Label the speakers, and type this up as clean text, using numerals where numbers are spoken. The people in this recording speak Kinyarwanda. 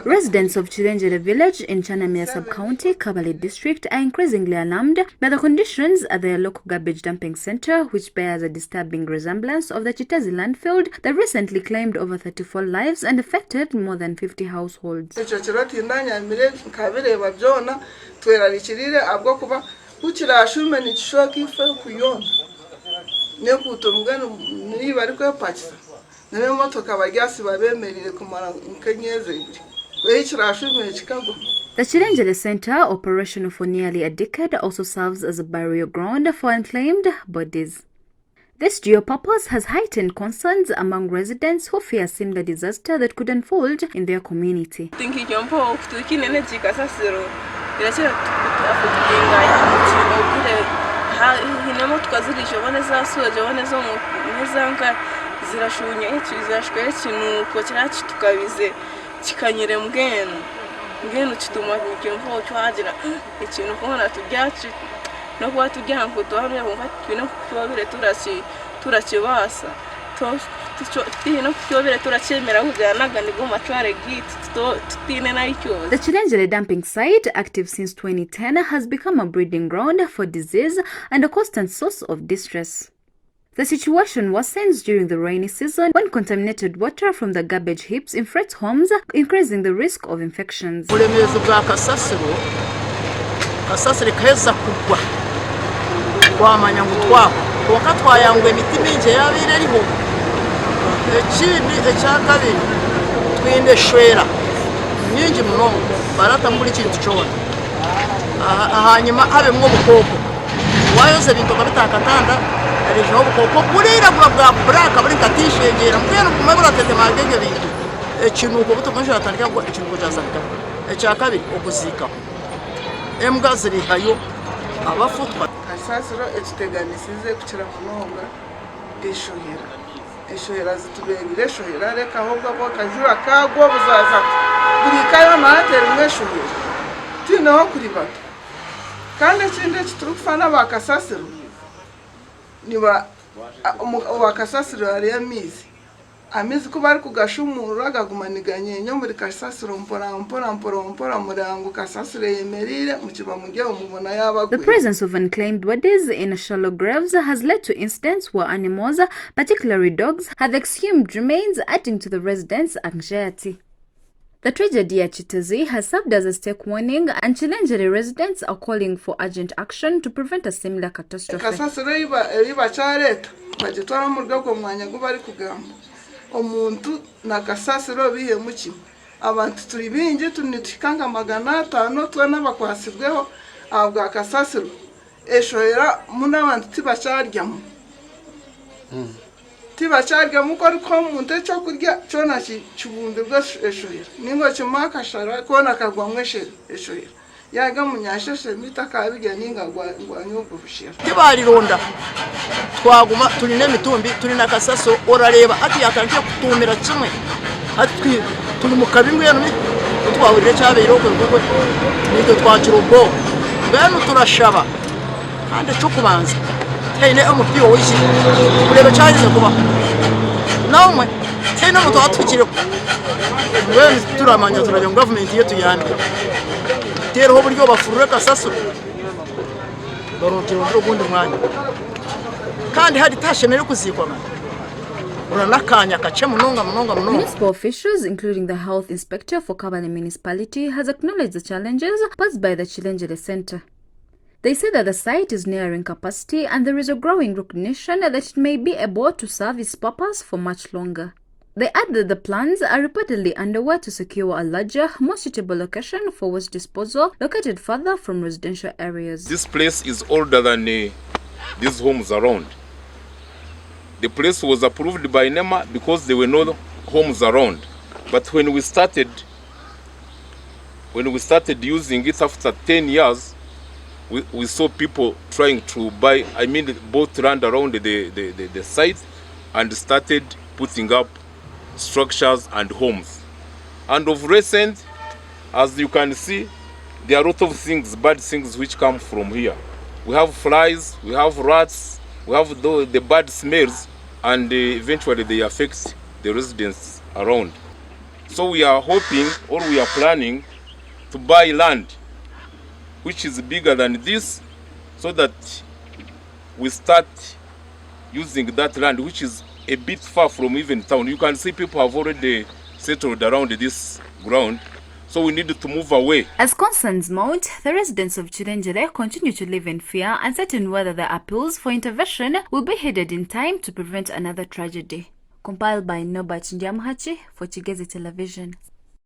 Speaker 1: Residents of Kirengyere village in Chanamia sub-county, Kabale district are increasingly alarmed by the conditions at their local garbage dumping center, which bears a disturbing resemblance of the Kiteezi landfill that recently claimed over 34 lives and affected more than 50 households. The Kirengyere Center, operational for nearly a decade, also serves as a burial ground for unclaimed bodies. This dual purpose has heightened concerns among residents who fear a similar disaster that could unfold in their community. The Kirengyere dumping site, active since 2010, has become a breeding ground for disease and a constant source of distress. The situation worsens during the rainy season when contaminated water from the garbage heaps infects homes, increasing the risk of infections. The presence of unclaimed bodies in shallow graves has led to incidents where animals, particularly dogs, have exhumed remains, adding to the residents' anxiety. The tragedy at Kiteezi has served as a stake warning, and Kirengyere residents are calling for urgent action to prevent a similar catastrophe.
Speaker 2: Omuntu na kasasiro bihe muki abantu turi bingi tunitikanga magana 5 twana bakwasibweho abwa kasasiro eshoyera muna abantu tibacharyamo ko ariko umuntu cyo kurya cyo naki kibumbirwa eshoyera ningo kimaka shara kona kagwamweshe eshoyera yaga munyasheshe mitaka bijya ninga ngwanyogo bushira
Speaker 3: tibarironda twaguma turi n'emitumbi turi na kasaso orareba ati yakangiye kutumira kimwe ati turi mu kabimwe yano twawurire cyabero ko nito twakira ubwo bano turashaba kandi cyo kubanza tene umupiro w'iki urebe cyarize kuba namwe tene muto atwikire wewe turamanya turajya government yetu yandi tero buryo bafurura kasaso barotero n'ubundi mwanya kandi hari tashenere kuzikoma.
Speaker 1: Municipal officials, including the health inspector for Kabale municipality, has acknowledged the challenges posed by the Kirengyere Center. They say that the site is nearing capacity and there is a growing recognition that it may be able to serve its purpose for much longer. They add that the plans are reportedly underway to secure a larger, more suitable location for waste disposal located further from residential areas.
Speaker 4: This place is older than these homes around. The place was approved by NEMA because there were no homes around. But when we started using it after 10 years, we saw people trying to buy, both land around the site and started putting up structures and homes. And of recent, as you can see, there are a lot of things, bad things which come from here. We have flies, we have rats, we have the bad smells, and eventually they affect the residents around. So we are hoping, or we are planning, to buy land which is bigger than this, so that we start using that land, which is a bit far from even town. You can see people have already settled around this ground, so we need to move away.
Speaker 1: As concerns mount, the residents of Kirengyere continue to live in fear, uncertain whether their appeals for intervention will be heeded in time to prevent another tragedy. Compiled by Norbert Njamhachi for Kigezi Television.